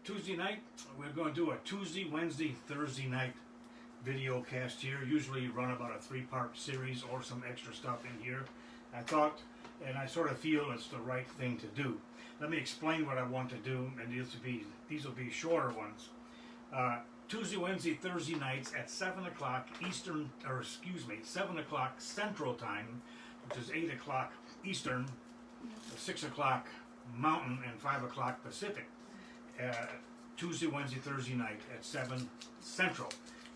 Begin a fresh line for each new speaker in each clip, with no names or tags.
Tuesday night, we're going to do a Tuesday, Wednesday, Thursday night video cast here. Usually run about a 3-part series or some extra stuff in here. I thought, and I sort of feel it's the right thing to do. Let me explain what I want to do, and these will be shorter ones. Tuesday, Wednesday, Thursday nights at 7 o'clock Eastern, 7 o'clock Central Time, which is 8 o'clock Eastern, 6 o'clock Mountain, and 5 o'clock Pacific. Tuesday, Wednesday, Thursday night at 7 Central.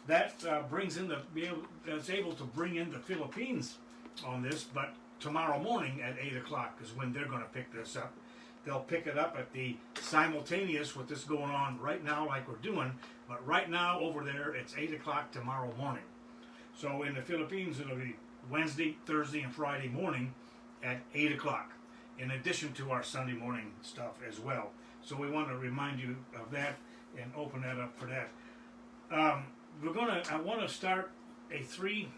That brings in that's able to bring in the Philippines on this, but tomorrow morning at 8 o'clock is when they're going to pick this up. They'll pick it up at the simultaneous with this going on right now like we're doing, but right now over there it's 8 o'clock tomorrow morning. So in the Philippines it'll be Wednesday, Thursday, and Friday morning at 8 o'clock, in addition to our Sunday morning stuff as well. So we want to remind you of that and open that up for that. I want to start a three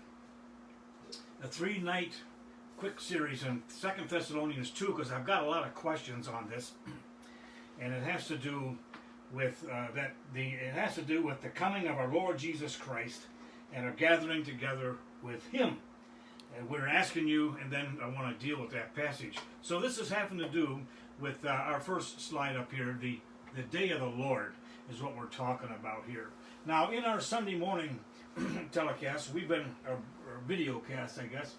night quick series in 2 Thessalonians 2, because I've got a lot of questions on this, and it has to do with the coming of our Lord Jesus Christ and our gathering together with Him. And we're asking you, and then I want to deal with that passage. So this is having to do with our first slide up here. The day of the Lord is what we're talking about here. Now, in our Sunday morning telecast, or video cast, I guess,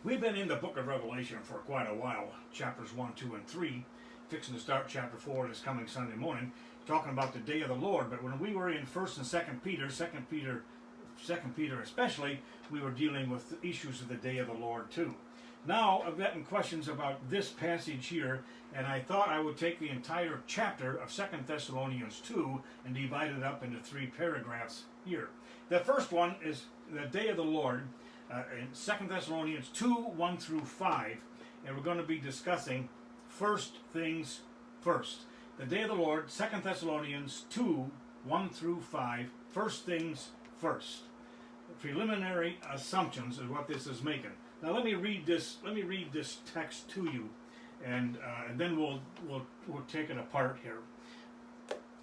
we've been in the book of Revelation for quite a while, chapters 1, 2, and 3, fixing to start chapter 4 this coming Sunday morning, talking about the day of the Lord. But when we were in 1st and 2nd Peter especially, we were dealing with the issues of the day of the Lord too. Now, I've gotten questions about this passage here, and I thought I would take the entire chapter of 2 Thessalonians 2 and divide it up into 3 paragraphs here. The first one is the day of the Lord, in 2 Thessalonians 2, 1 through 5, and we're going to be discussing first things first. The day of the Lord, 2 Thessalonians 2, 1 through 5, first things first. Preliminary assumptions is what this is making. Now let me read this text to you, and then we'll take it apart here.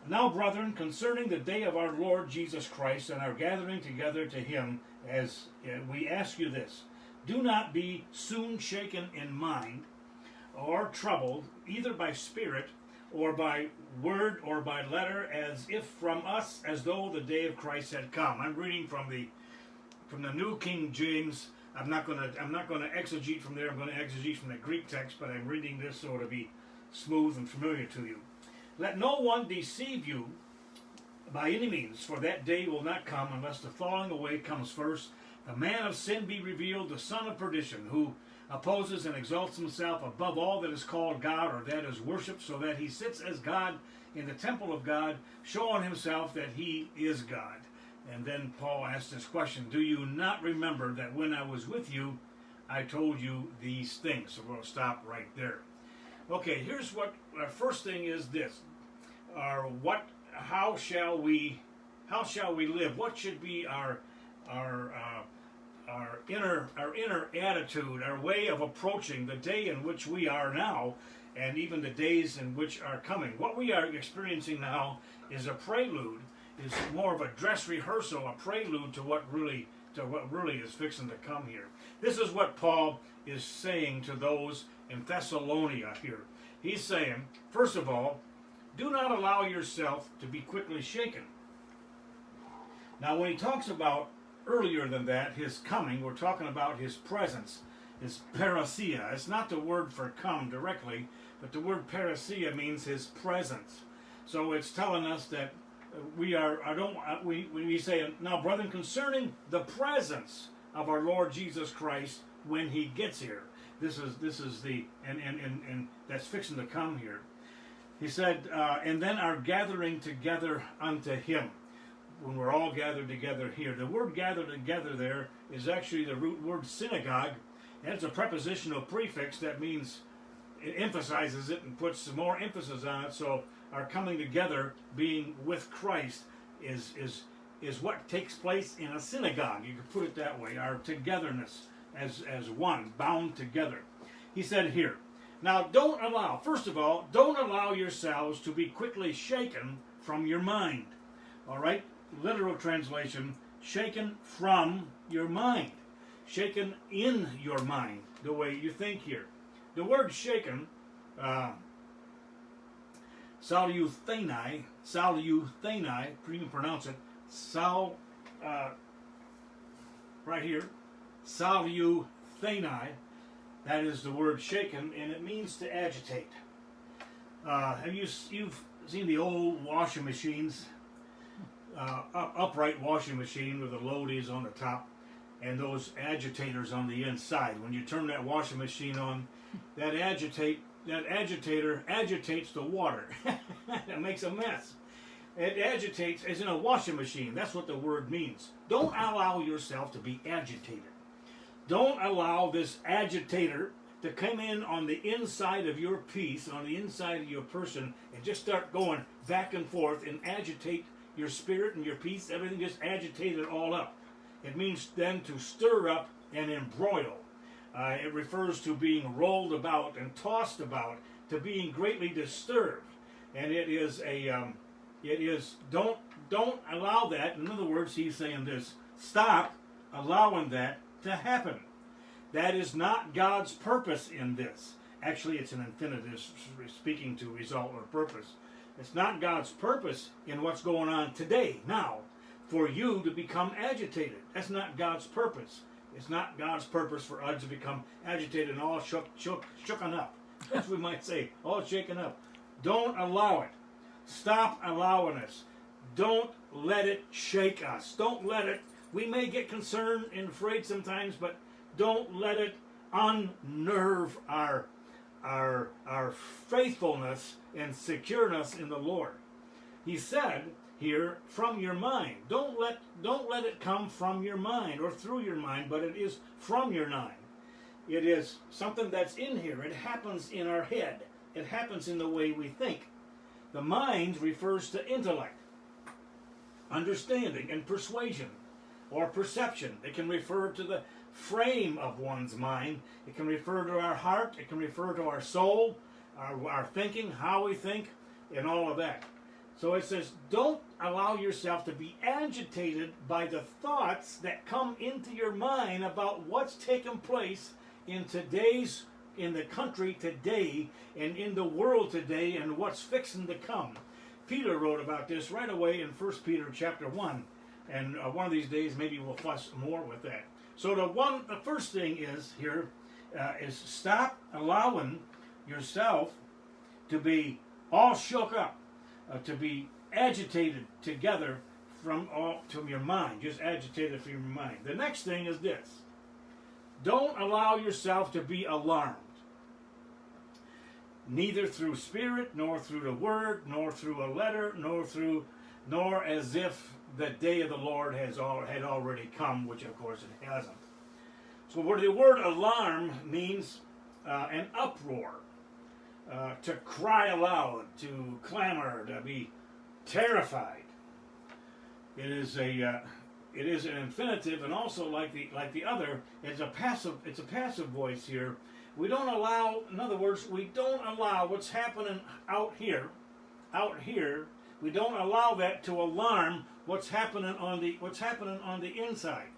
Now, brethren, concerning the day of our Lord Jesus Christ and our gathering together to Him, as we ask you this: do not be soon shaken in mind, or troubled, either by spirit, or by word, or by letter, as if from us, as though the day of Christ had come. I'm reading from the New King James. I'm not going to exegete from there. I'm going to exegete from the Greek text, but I'm reading this so it'll be smooth and familiar to you. Let no one deceive you by any means, for that day will not come unless the falling away comes first. The man of sin be revealed, the son of perdition, who opposes and exalts himself above all that is called God or that is worshipped, so that he sits as God in the temple of God, showing himself that he is God. And then Paul asked this question: do you not remember that when I was with you, I told you these things? So we'll stop right there. Okay, here's what our first thing is: this. How shall we live? What should be our inner attitude, our way of approaching the day in which we are now, and even the days in which are coming? What we are experiencing now is a prelude, is more of a dress rehearsal, a prelude to what really is fixing to come here. This is what Paul is saying to those in Thessalonica here. He's saying, first of all, do not allow yourself to be quickly shaken. Now, when he talks about earlier than that, his coming, we're talking about his presence, his parousia. It's not the word for come directly, but the word parousia means his presence. So it's telling us that we say, now, brethren, concerning the presence of our Lord Jesus Christ when He gets here. This is the and that's fixing to come here. He said, and then our gathering together unto Him. When we're all gathered together here, the word "gathered together" there is actually the root word synagogue, and it's a prepositional prefix that means it emphasizes it and puts some more emphasis on it. So our coming together, being with Christ, is what takes place in a synagogue. You could put it that way. Our togetherness as one, bound together. He said here, Now, don't allow, first of all, don't allow yourselves to be quickly shaken from your mind. All right? Literal translation, shaken from your mind. Shaken in your mind, the way you think here. The word shaken, saluthenai, you can pronounce it, right here, saluthenai, that is the word shaken, and it means to agitate. You've seen the old washing machines, upright washing machine with the loadies on the top and those agitators on the inside. When you turn that washing machine on, that agitator agitates the water. It makes a mess. It agitates, as in a washing machine. That's what the word means. Don't allow yourself to be agitated. Don't allow this agitator to come in on the inside of your piece, on the inside of your person, and just start going back and forth and agitate your spirit and your peace. Everything just agitate it all up. It means then to stir up and embroil. It refers to being rolled about and tossed about, to being greatly disturbed. And don't allow that. In other words, he's saying this, stop allowing that to happen. That is not God's purpose in this. Actually, it's an infinitive speaking to result or purpose. It's not God's purpose in what's going on today, now, for you to become agitated. That's not God's purpose. It's not God's purpose for us to become agitated and all shooken up. As we might say, all shaken up. Don't allow it. Stop allowing us. Don't let it shake us. Don't let it. We may get concerned and afraid sometimes, but don't let it unnerve our faithfulness and secureness in the Lord. He said here, from your mind. Don't let it come from your mind or through your mind, but it is from your mind. It is something that's in here. It happens in our head. It happens in the way we think. The mind refers to intellect, understanding, and persuasion, or perception. It can refer to the frame of one's mind. It can refer to our heart. It can refer to our soul, our thinking, how we think, and all of that. So it says, don't allow yourself to be agitated by the thoughts that come into your mind about what's taking place in the country today and in the world today and what's fixing to come. Peter wrote about this right away in 1 Peter chapter 1. And one of these days maybe we'll fuss more with that. So the first thing is here is stop allowing yourself to be all shook up. To be agitated together from your mind, just agitated from your mind. The next thing is this: don't allow yourself to be alarmed, neither through spirit, nor through the word, nor through a letter, nor as if the day of the Lord had already come, which of course it hasn't. So where the word alarm means an uproar. To cry aloud, to clamor, to be terrified. It is an infinitive, and also like the other, it's a passive voice here. We don't allow, in other words, we don't allow what's happening out here. We don't allow that to alarm what's happening on the inside.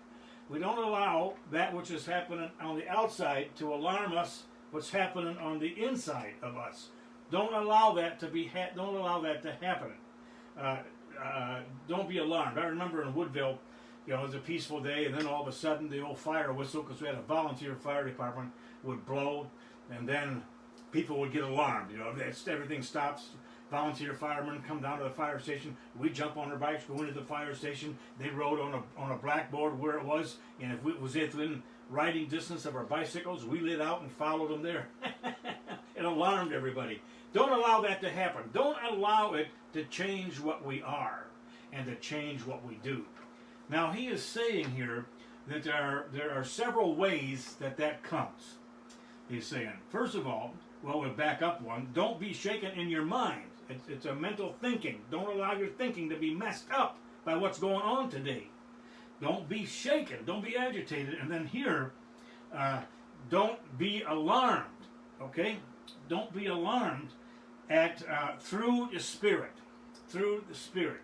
We don't allow that which is happening on the outside to alarm us. What's happening on the inside of us. Don't allow that to happen. Don't be alarmed. I remember in Woodville, it was a peaceful day, and then all of a sudden the old fire whistle, because we had a volunteer fire department, would blow, and then people would get alarmed. Everything stops. Volunteer firemen come down to the fire station. We jump on their bikes, go into the fire station. They rode on a blackboard where it was, and if it was within riding distance of our bicycles, we lit out and followed them there. It alarmed everybody. Don't allow that to happen. Don't allow it to change what we are and to change what we do. Now he is saying here that there are several ways that comes. He's saying, first of all, we'll back up one, don't be shaken in your mind. It's a mental thinking. Don't allow your thinking to be messed up by what's going on today. Don't be shaken. Don't be agitated. And then here, don't be alarmed. Okay? Don't be alarmed at through the Spirit. Through the Spirit.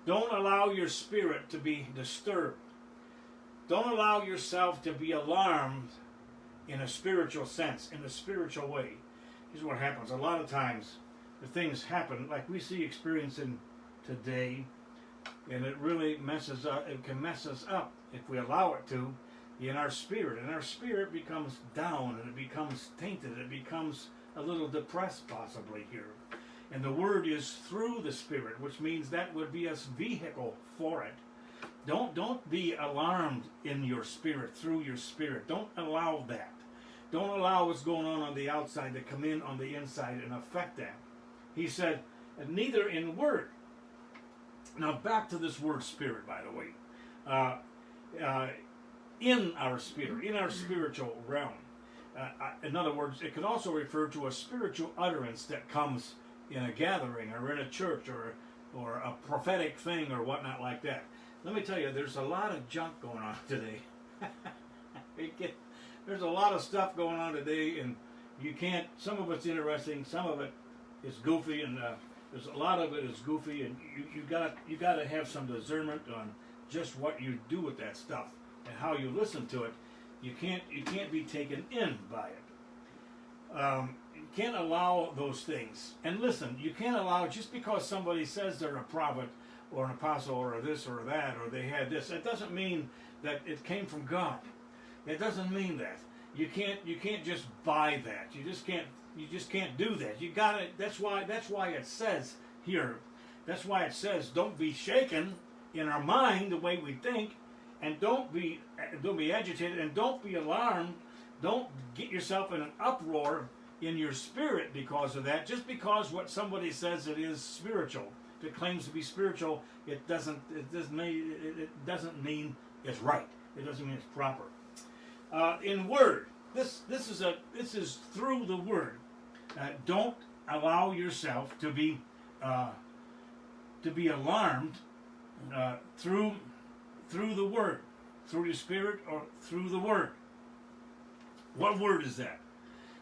Don't allow your spirit to be disturbed. Don't allow yourself to be alarmed in a spiritual sense, in a spiritual way. Here's what happens. A lot of times, the things happen like we see experiencing today, and it really messes up. It can mess us up if we allow it to in our spirit. And our spirit becomes down, and it becomes tainted. It becomes a little depressed possibly here. And the word is through the Spirit, which means that would be a vehicle for it. Don't be alarmed in your spirit, through your spirit. Don't allow that. Don't allow what's going on the outside to come in on the inside and affect that. He said, neither in word. Now back to this word spirit, by the way. In our spirit, in our spiritual realm. In other words, it can also refer to a spiritual utterance that comes in a gathering or in a church or a prophetic thing or whatnot like that. Let me tell you, there's a lot of junk going on today. There's a lot of stuff going on today, and you can't. Some of it's interesting, some of it is goofy, and there's a lot of it is goofy, and you got to have some discernment on just what you do with that stuff and how you listen to it. You can't be taken in by it. You can't allow those things. And listen, you can't allow, just because somebody says they're a prophet or an apostle or this or that or they had this, it doesn't mean that it came from God. It doesn't mean that. You can't just buy that. You just can't do that. You got to. That's why it says here. That's why it says don't be shaken in our mind the way we think, and don't be agitated, and don't be alarmed. Don't get yourself in an uproar in your spirit because of that. Just because what somebody says it is spiritual, if it claims to be spiritual, it doesn't mean it's right. It doesn't mean it's proper. In word, this is through the word. Don't allow yourself to be alarmed through the word, through the Spirit, or through the word. What word is that?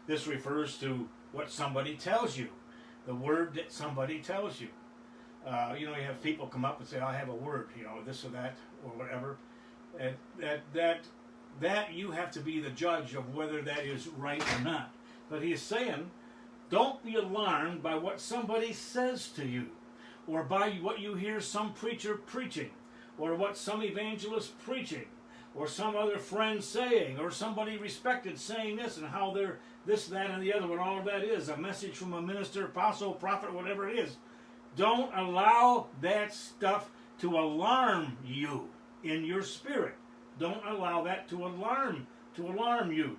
This refers to what somebody tells you, the word that somebody tells you. You have people come up and say, "I have a word," this or that or whatever. And that you have to be the judge of whether that is right or not. But he is saying, don't be alarmed by what somebody says to you, or by what you hear some preacher preaching, or what some evangelist preaching, or some other friend saying, or somebody respected saying this, and how they're this, that, and the other, what all of that is, a message from a minister, apostle, prophet, whatever it is. Don't allow that stuff to alarm you in your spirit. Don't allow that to alarm you.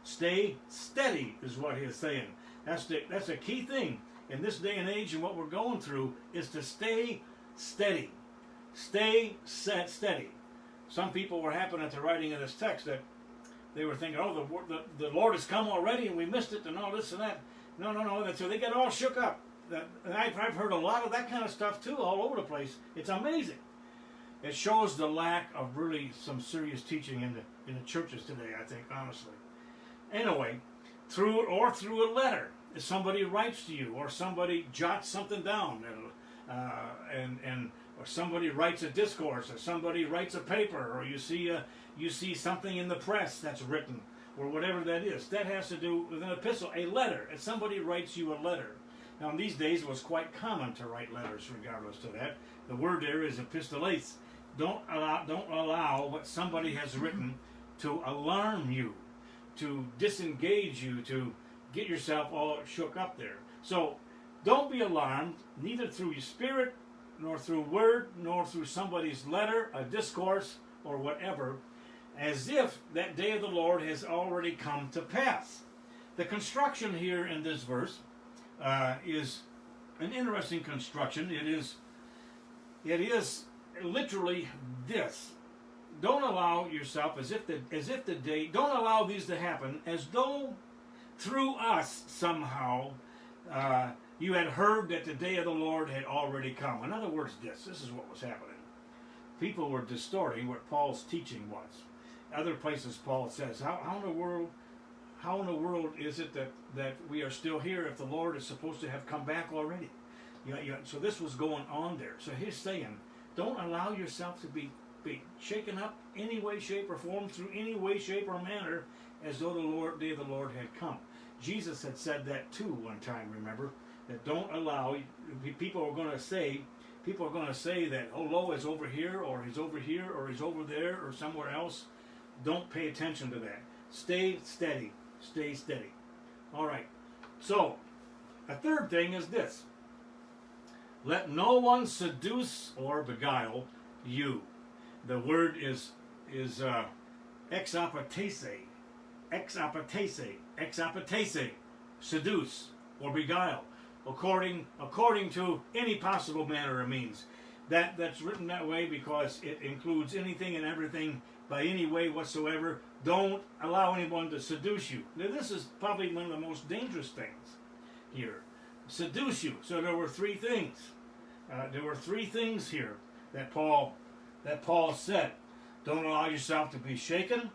Stay steady is what he is saying. That's a key thing in this day and age, and what we're going through is to stay steady. Stay steady. Some people were happy at the writing of this text that they were thinking, oh, the Lord has come already and we missed it and all this and that. No. So they get all shook up. And I've heard a lot of that kind of stuff too, all over the place. It's amazing. It shows the lack of really some serious teaching in the churches today, I think, honestly. Anyway, through a letter, if somebody writes to you, or somebody jots something down, or somebody writes a discourse, or somebody writes a paper, or you see something in the press that's written, or whatever that is. That has to do with an epistle, a letter. If somebody writes you a letter. Now, in these days, it was quite common to write letters regardless to that. The word there is epistolates. Don't allow what somebody has written to alarm you, to disengage you, to get yourself all shook up there. So, don't be alarmed, neither through your spirit, nor through word, nor through somebody's letter, a discourse, or whatever, as if that day of the Lord has already come to pass. The construction here in this verse is an interesting construction. It is literally this: don't allow yourself don't allow these to happen as though through us somehow you had heard that the day of the Lord had already come. In other words, this is what was happening. People were distorting what Paul's teaching was. Other places Paul says, how in the world how in the world is it that we are still here if the Lord is supposed to have come back already? So this was going on there. So he's saying, don't allow yourself to be shaken up any way, shape, or form, through any way, shape, or manner, as though the day of the Lord had come. Jesus had said that too one time, remember? That don't allow, people are going to say that, oh, lo is over here, or he's over here, or he's over there, or somewhere else. Don't pay attention to that. Stay steady. Stay steady. All right. So, a third thing is this. Let no one seduce or beguile you. The word is exapatese, seduce or beguile, according to any possible manner or means. That's written that way because it includes anything and everything by any way whatsoever. Don't allow anyone to seduce you. Now, this is probably one of the most dangerous things here. Seduce you. So there were three things. There were three things here that Paul said. Don't allow yourself to be shaken.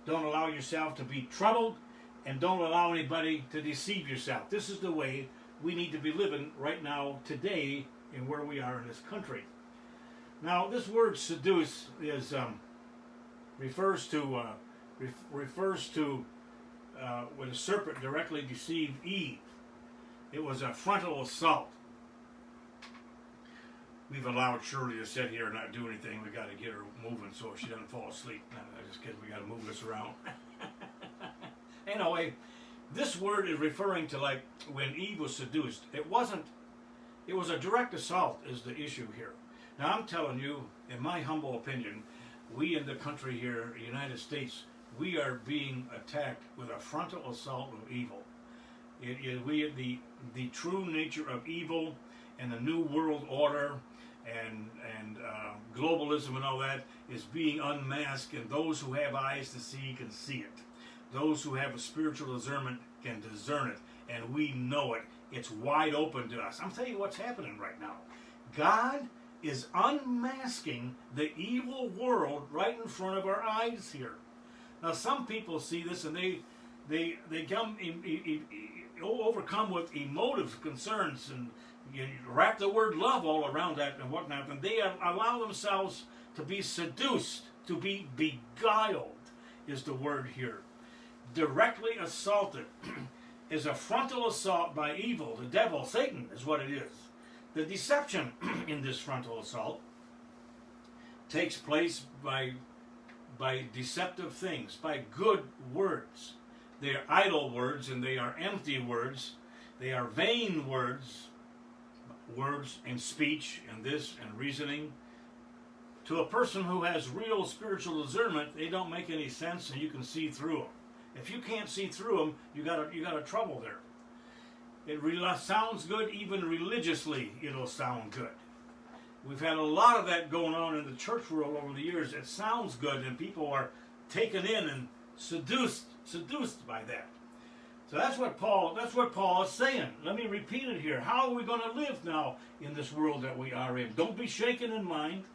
Don't allow yourself to be troubled. And don't allow anybody to deceive yourself. This is the way we need to be living right now, today, in where we are in this country. Now, this word seduce is refers to when the serpent directly deceived Eve. It was a frontal assault. We've allowed Shirley to sit here and not do anything. We got to get her moving so she doesn't fall asleep. No, I just kidding. We got to move this around. Anyway, this word is referring to like when Eve was seduced. It was a direct assault is the issue here. Now I'm telling you, in my humble opinion, we in the country here, the United States, we are being attacked with a frontal assault of evil. The true nature of evil and the new world order and globalism and all that is being unmasked, and those who have eyes to see can see it. Those who have a spiritual discernment can discern it, and we know it. It's wide open to us. I'm telling you what's happening right now. God is unmasking the evil world right in front of our eyes here. Now, some people see this and they come overcome with emotive concerns, and you wrap the word love all around that and whatnot, and they allow themselves to be seduced, to be beguiled, is the word here. Directly assaulted is a frontal assault by evil. The devil, Satan, is what it is. The deception in this frontal assault takes place by deceptive things, by good words. They are idle words and they are empty words. They are vain words, words and speech and this and reasoning. To a person who has real spiritual discernment, they don't make any sense and you can see through them. If you can't see through them, you got a trouble there. It sounds good, even religiously, it'll sound good. We've had a lot of that going on in the church world over the years. It sounds good, and people are taken in and seduced by that. So that's what Paul is saying. Let me repeat it here. How are we going to live now in this world that we are in? Don't be shaken in mind,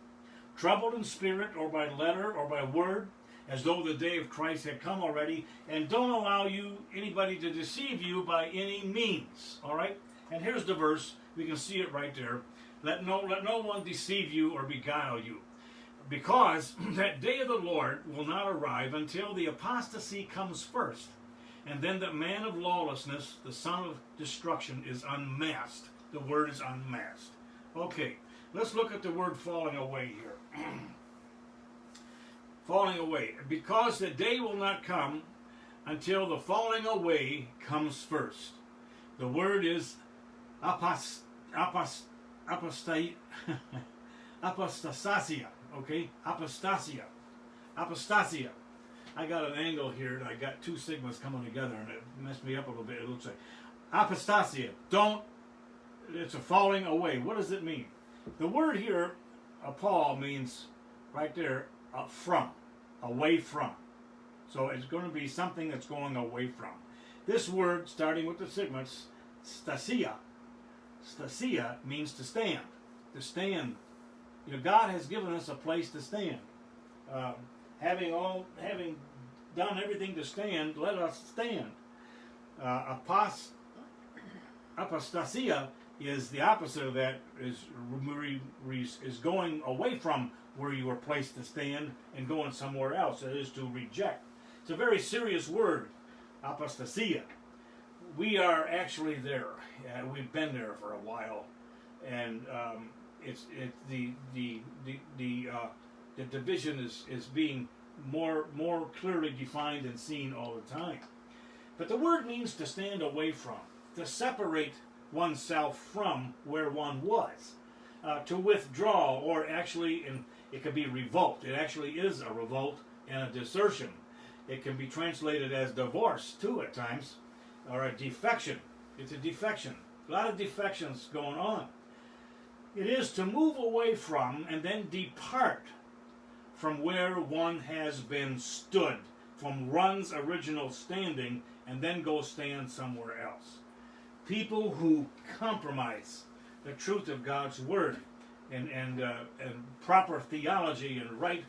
troubled in spirit, or by letter, or by word, as though the day of Christ had come already, and don't allow anybody to deceive you by any means. All right? And here's the verse. We can see it right there. Let no one deceive you or beguile you, because that day of the Lord will not arrive until the apostasy comes first, and then the man of lawlessness, the son of destruction, is unmasked. The word is unmasked. Okay, let's look at the word falling away here. Falling away. Because the day will not come until the falling away comes first. The word is apostasia. Okay? Apostasia. I got an angle here and I got two sigmas coming together and it messed me up a little bit. It looks like apostasia. It's a falling away. What does it mean? The word here, Paul, means right there, from, away from. So it's going to be something that's going away from. This word, starting with the sigmas, stasia. Stasia means to stand. To stand. You know, God has given us a place to stand. Having done everything to stand, let us stand. Apostasia is the opposite of that, is going away from where you were placed to stand and going somewhere else. It is to reject. It's a very serious word, apostasia. We are actually there. We've been there for a while, and the division is being more clearly defined and seen all the time. But the word means to stand away from, to separate oneself from where one was, to withdraw, or actually, it could be revolt. It actually is a revolt and a desertion. It can be translated as divorce too at times, or a defection. It's a defection. A lot of defections going on. It is to move away from and then depart from where one has been stood, from one's original standing, and then go stand somewhere else. People who compromise the truth of God's word and proper theology and right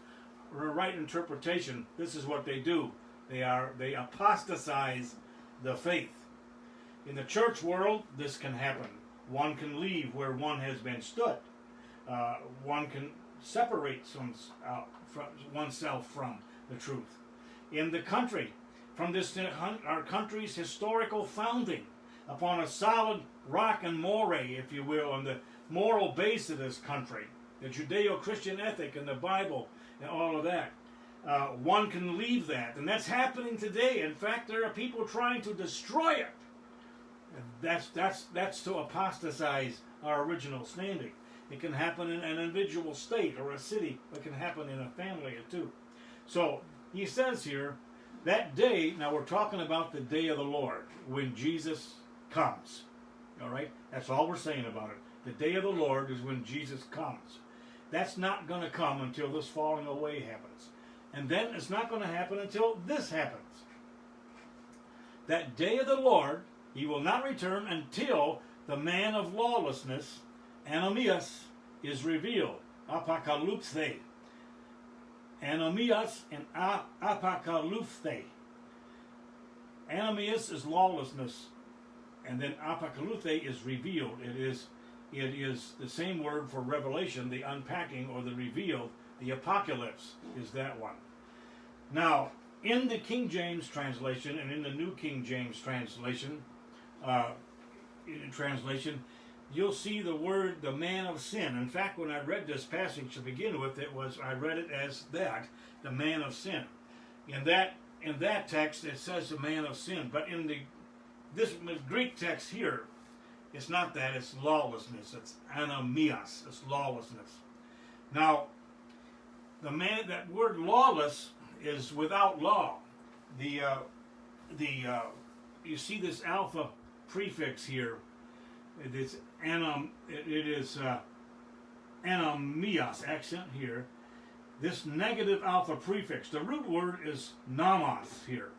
interpretation, this is what they do. They apostatize the faith. In the church world, this can happen. One can leave where one has been stood. One can separate oneself from the truth. In the country, from our country's historical founding, upon a solid rock and moray, if you will, on the moral base of this country, the Judeo-Christian ethic and the Bible and all of that. One can leave that, and that's happening today. In fact, there are people trying to destroy it. And that's to apostatize our original standing. It can happen in an individual state or a city. It can happen in a family too. So he says here, that day, now we're talking about the day of the Lord, when Jesus comes. All right? That's all we're saying about it. The day of the Lord is when Jesus comes. That's not going to come until this falling away happens. And then it's not going to happen until this happens. That day of the Lord, he will not return until the man of lawlessness, Ananias, is revealed. Apocalypse. Ananias and apocalypse. Ananias is lawlessness, and then apocalypse is revealed. It is the same word for revelation, the unpacking or the revealed. The apocalypse is that one. Now, in the King James translation and in the New King James translation, you'll see the word the man of sin. In fact, when I read this passage to begin with, I read it as that, the man of sin. In that text, it says the man of sin, but in this Greek text here, it's not that. It's lawlessness. It's anamias. It's lawlessness. Now, that word lawless is without law. You see this alpha prefix here. It is anamias, accent here. This negative alpha prefix. The root word is namas here.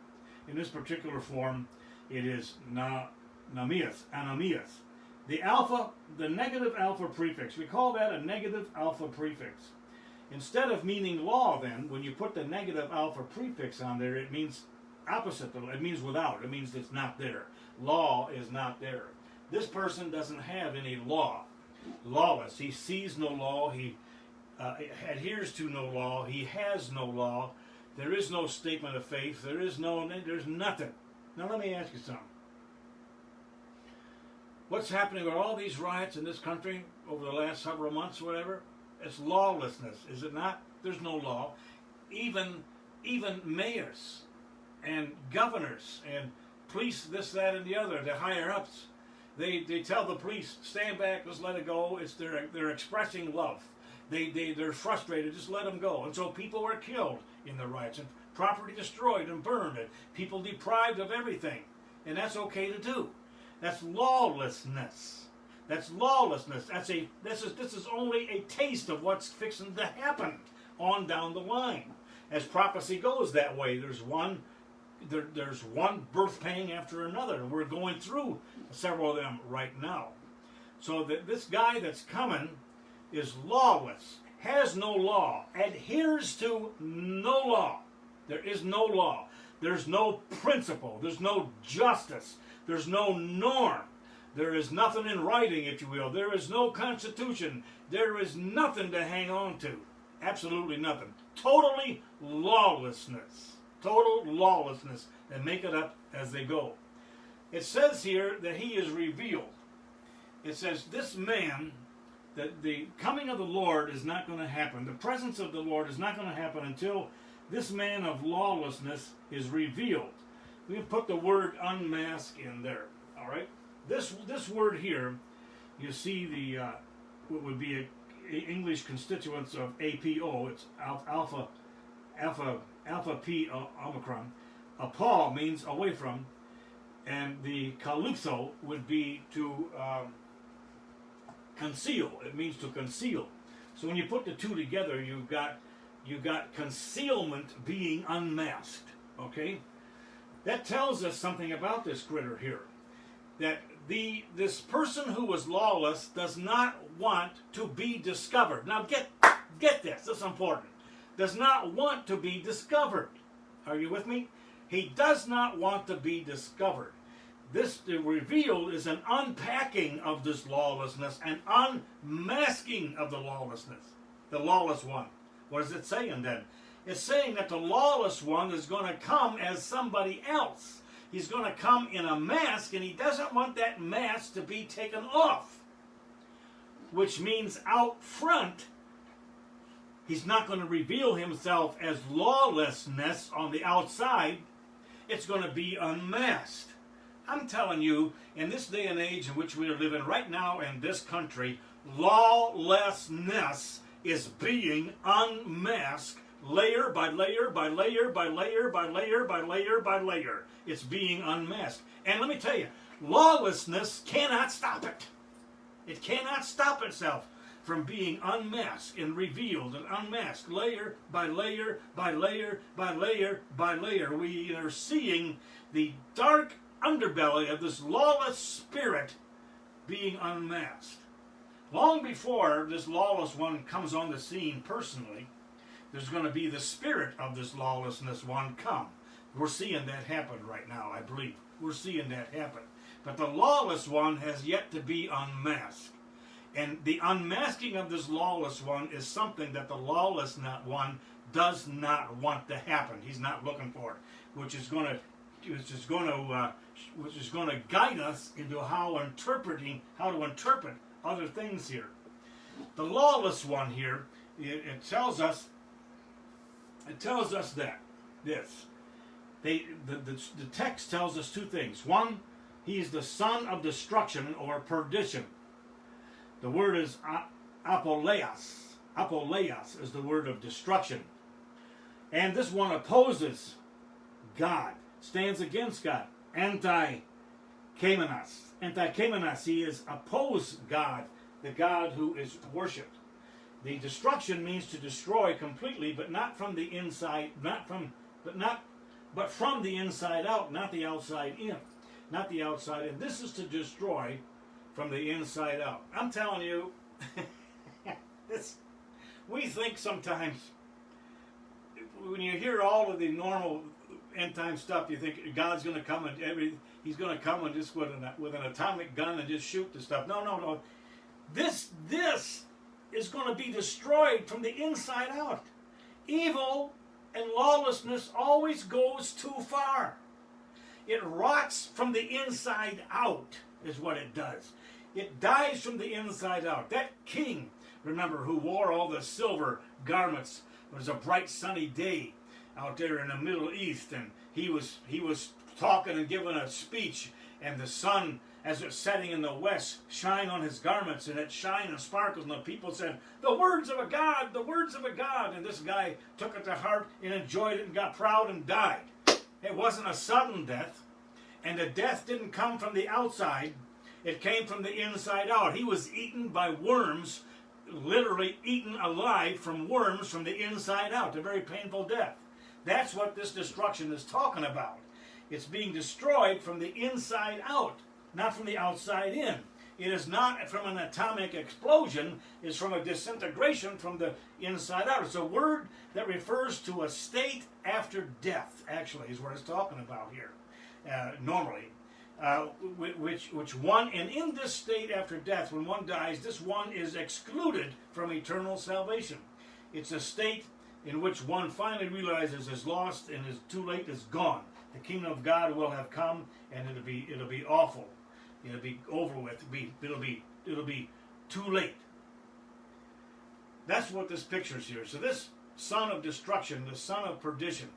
In this particular form, it is anamias. The negative alpha prefix, we call that a negative alpha prefix. Instead of meaning law, then, when you put the negative alpha prefix on there, it means opposite. It means without. It means it's not there. Law is not there. This person doesn't have any law. Lawless. He sees no law. He adheres to no law. He has no law. There is no statement of faith. There's nothing. Now let me ask you something. What's happening with all these riots in this country over the last several months, whatever? It's lawlessness, is it not? There's no law. Even mayors and governors and police, this, that, and the other, the higher ups, they tell the police, stand back, just let it go. They're expressing love. They're frustrated, just let them go. And so people were killed in the riots and property destroyed and burned and people deprived of everything. And that's okay to do. That's lawlessness. That's lawlessness. This is only a taste of what's fixing to happen on down the line. As prophecy goes that way, there's one birth pang after another. We're going through several of them right now. So this guy that's coming is lawless, has no law, adheres to no law. There is no law. There's no principle. There's no justice. There's no norm. There is nothing in writing, if you will. There is no constitution. There is nothing to hang on to. Absolutely nothing. Totally lawlessness. Total lawlessness. And make it up as they go. It says here that he is revealed. It says this man, that the coming of the Lord is not going to happen. The presence of the Lord is not going to happen until this man of lawlessness is revealed. We can put the word unmask in there. All right. This word here, you see the what would be a English constituents of APO. It's alpha P omicron. Paul means away from, and the calypso would be to conceal. It means to conceal. So when you put the two together, you've got concealment being unmasked. Okay, that tells us something about this critter here. That this person who was lawless does not want to be discovered. Now get this. This is important. Does not want to be discovered. Are you with me? He does not want to be discovered. This revealed is an unpacking of this lawlessness and unmasking of the lawlessness, the lawless one. What is it saying then? It's saying that the lawless one is going to come as somebody else. He's going to come in a mask, and he doesn't want that mask to be taken off, which means out front, he's not going to reveal himself as lawlessness on the outside. It's going to be unmasked. I'm telling you, in this day and age in which we are living right now in this country, lawlessness is being unmasked layer by layer by layer by layer by layer by layer by layer. It's being unmasked. And let me tell you, lawlessness cannot stop it. It cannot stop itself from being unmasked and revealed and unmasked layer by layer by layer by layer by layer. We are seeing the dark underbelly of this lawless spirit being unmasked. Long before this lawless one comes on the scene personally, there's going to be the spirit of this lawlessness one come. We're seeing that happen right now, I believe. We're seeing that happen. But the lawless one has yet to be unmasked. And the unmasking of this lawless one is something that the lawless one does not want to happen. He's not looking for it, which is going to guide us into how to interpret other things here. The lawless one here, it tells us that this. The text tells us two things. One, he is the son of destruction or perdition. The word is apoleios. Apoleios is the word of destruction. And this one opposes God, stands against God. Anti-Kamenos. Anti-Kamenos, he is opposed God, the God who is worshipped. The destruction means to destroy completely, but not from the inside, but from the inside out, not the outside in. Not the outside in. This is to destroy from the inside out. I'm telling you, we think sometimes, when you hear all of the normal end time stuff, you think God's going to come and he's going to come and just with an atomic gun and just shoot the stuff. No. This is going to be destroyed from the inside out. Evil and lawlessness always goes too far. It rots from the inside out, is what it does. It dies from the inside out. That king, remember, who wore all the silver garments, it was a bright sunny day out there in the Middle East, and he was talking and giving a speech, and the sun, as it's setting in the west, shine on his garments, and it shine and sparkles, and the people said, "The words of a God, the words of a God." And this guy took it to heart and enjoyed it and got proud and died. It wasn't a sudden death, and the death didn't come from the outside. It came from the inside out. He was eaten by worms, literally eaten alive from worms from the inside out. A very painful death. That's what this destruction is talking about. It's being destroyed from the inside out, not from the outside in. It is not from an atomic explosion. It's from a disintegration from the inside out. It's a word that refers to a state after death, actually, is what it's talking about here, normally. Which one, and in this state after death, when one dies, this one is excluded from eternal salvation. It's a state in which one finally realizes is lost and is too late, is gone. The kingdom of God will have come, and it'll be awful. It'll be over with. It'll be too late. That's what this picture is here. So this son of destruction, the son of perdition,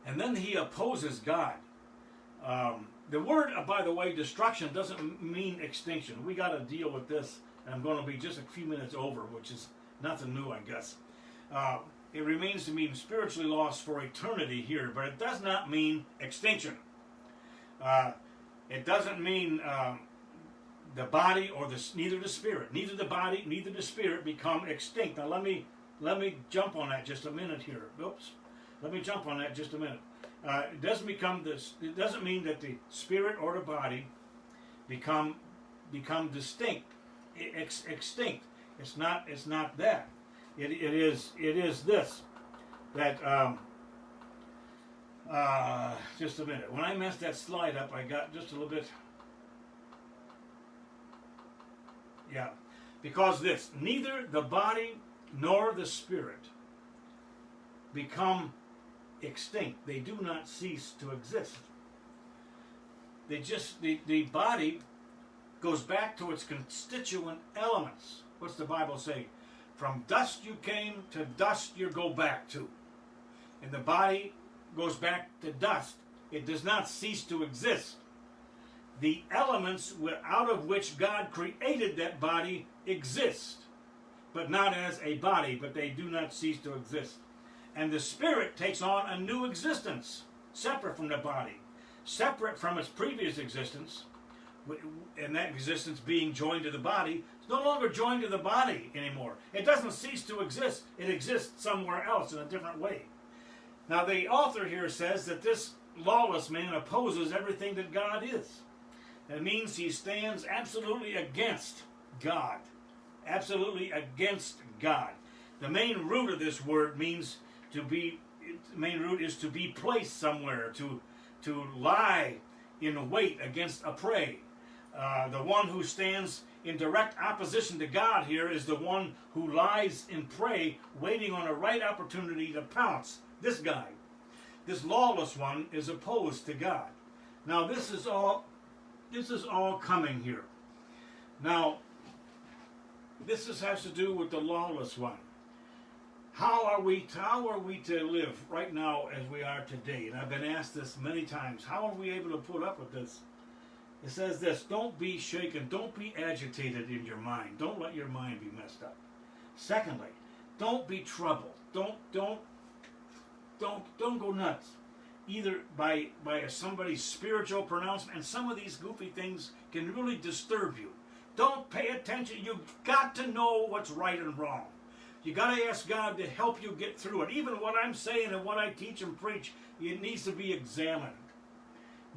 and then he opposes God. The word, by the way, destruction doesn't mean extinction. We got to deal with this, and I'm going to be just a few minutes over, which is nothing new, I guess. It remains to mean spiritually lost for eternity here, but it does not mean extinction. It doesn't mean the body or neither the spirit. Neither the body, neither the spirit become extinct. Now let me jump on that just a minute here. Oops. Let me jump on that just a minute. It doesn't mean that the spirit or the body become distinct, extinct. It's not that. It is this. That just a minute. When I messed that slide up, I got just a little bit. Yeah, because neither the body nor the spirit become extinct. They do not cease to exist. The body goes back to its constituent elements. What's the Bible say? From dust you came, to dust you go back to. And the body goes back to dust. It does not cease to exist. The elements out of which God created that body exist, but not as a body, but they do not cease to exist. And the spirit takes on a new existence, separate from the body, separate from its previous existence, and that existence being joined to the body. It's no longer joined to the body anymore. It doesn't cease to exist. It exists somewhere else in a different way. Now the author here says that this lawless man opposes everything that God is. That means he stands absolutely against God. Absolutely against God. The main root of this word means to be, the main root is to be placed somewhere, to lie in wait against a prey. The one who stands in direct opposition to God here is the one who lies in prey, waiting on a right opportunity to pounce. This guy, this lawless one, is opposed to God. Now this is all coming here. Now, this has to do with the lawless one. How are we to live right now as we are today? And I've been asked this many times. How are we able to put up with this? It says this: don't be shaken, don't be agitated in your mind. Don't let your mind be messed up. Secondly, don't be troubled. Don't go nuts. Either by somebody's spiritual pronouncement, and some of these goofy things can really disturb you. Don't pay attention. You've got to know what's right and wrong. You got to ask God to help you get through it. Even what I'm saying and what I teach and preach, it needs to be examined.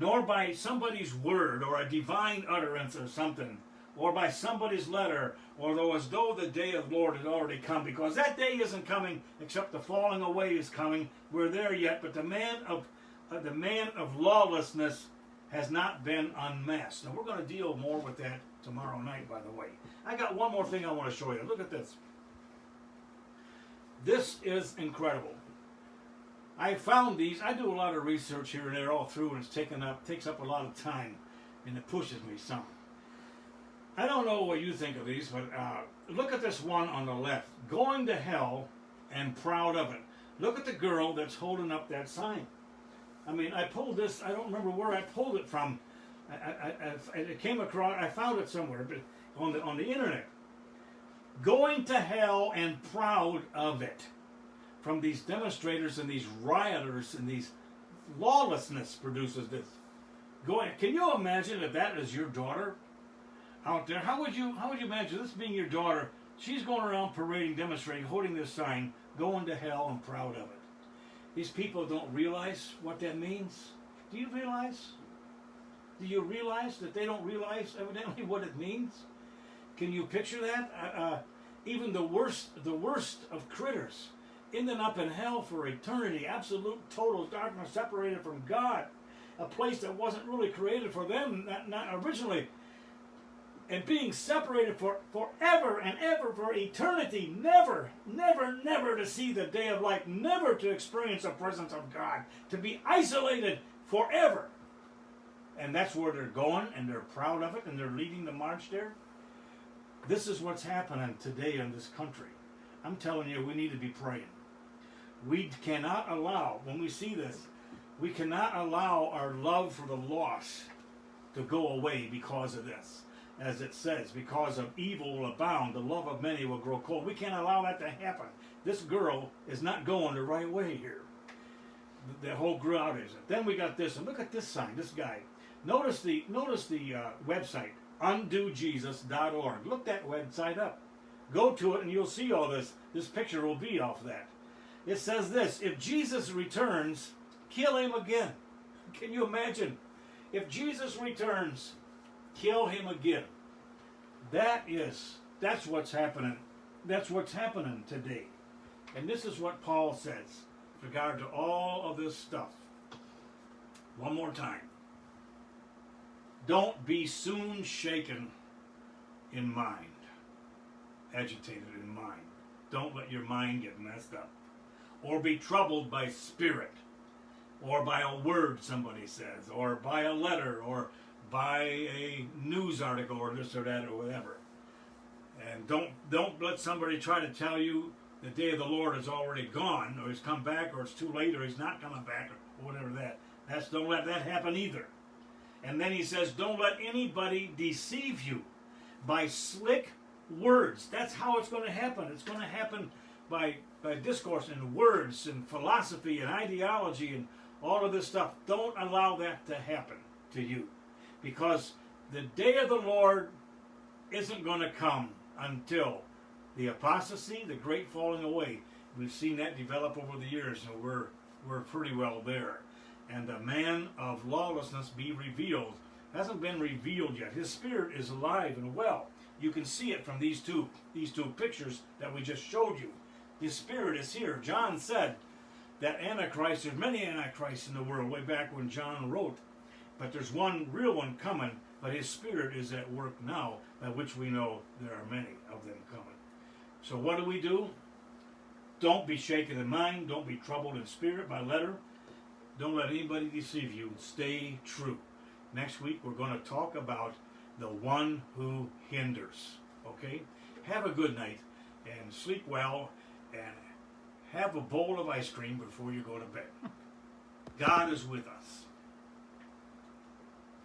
Nor by somebody's word or a divine utterance or something, or by somebody's letter, or as though the day of the Lord had already come, because that day isn't coming, except the falling away is coming. We're there yet, but the man of lawlessness has not been unmasked. Now we're going to deal more with that tomorrow night, by the way. I got one more thing I want to show you. Look at this. This is incredible. I found these. I do a lot of research here and there all through, and it takes up a lot of time, and it pushes me some. I don't know what you think of these, but look at this one on the left. Going to hell and proud of it. Look at the girl that's holding up that sign. I mean, I pulled this. I don't remember where I pulled it from. I came across. I found it somewhere, but on the internet. Going to hell and proud of it. From these demonstrators and these rioters and these lawlessness produces this. Can you imagine if that is your daughter out there? How would you imagine this being your daughter? She's going around parading, demonstrating, holding this sign, going to hell and proud of it. These people don't realize what that means. Do you realize? Do you realize that they don't realize evidently what it means? Can you picture that? Even the worst of critters ending up in hell for eternity, absolute total darkness, separated from God, a place that wasn't really created for them, not originally, and being separated for forever and ever, for eternity, never to see the day of light, never to experience the presence of God, to be isolated forever. And that's where they're going, and they're proud of it, and they're leading the march there. This is what's happening today in this country. I'm telling you, we need to be praying. We cannot allow, when we see this, we cannot allow our love for the lost to go away because of this. As it says, because of evil will abound, the love of many will grow cold. We can't allow that to happen. This girl is not going the right way here. The whole crowd isn't. Then we got this, and look at this sign, this guy. Notice the website, undojesus.org. Look that website up. Go to it and you'll see all this. This picture will be off that. It says this: if Jesus returns, kill him again. Can you imagine? If Jesus returns, kill him again. That's what's happening. That's what's happening today. And this is what Paul says with regard to all of this stuff. One more time. Don't be soon shaken in mind. Agitated in mind. Don't let your mind get messed up. Or be troubled by spirit. Or by a word somebody says. Or by a letter. Or by a news article or this or that or whatever. And don't let somebody try to tell you the day of the Lord is already gone, or he's come back, or it's too late, or he's not coming back, or whatever that. Don't let that happen either. And then he says, don't let anybody deceive you by slick words. That's how it's going to happen. It's going to happen by discourse and words and philosophy and ideology and all of this stuff. Don't allow that to happen to you. Because the day of the Lord isn't going to come until the apostasy, the great falling away. We've seen that develop over the years, and we're pretty well there. And the man of lawlessness be revealed. Hasn't been revealed yet. His spirit is alive and well. You can see it from these two pictures that we just showed you. His spirit is here. John said that Antichrist, there's many Antichrists in the world, way back when John wrote. But there's one real one coming, but his spirit is at work now, by which we know there are many of them coming. So what do? Don't be shaken in mind. Don't be troubled in spirit by letter. Don't let anybody deceive you. Stay true. Next week we're going to talk about the one who hinders. Okay? Have a good night and sleep well and have a bowl of ice cream before you go to bed. God is with us.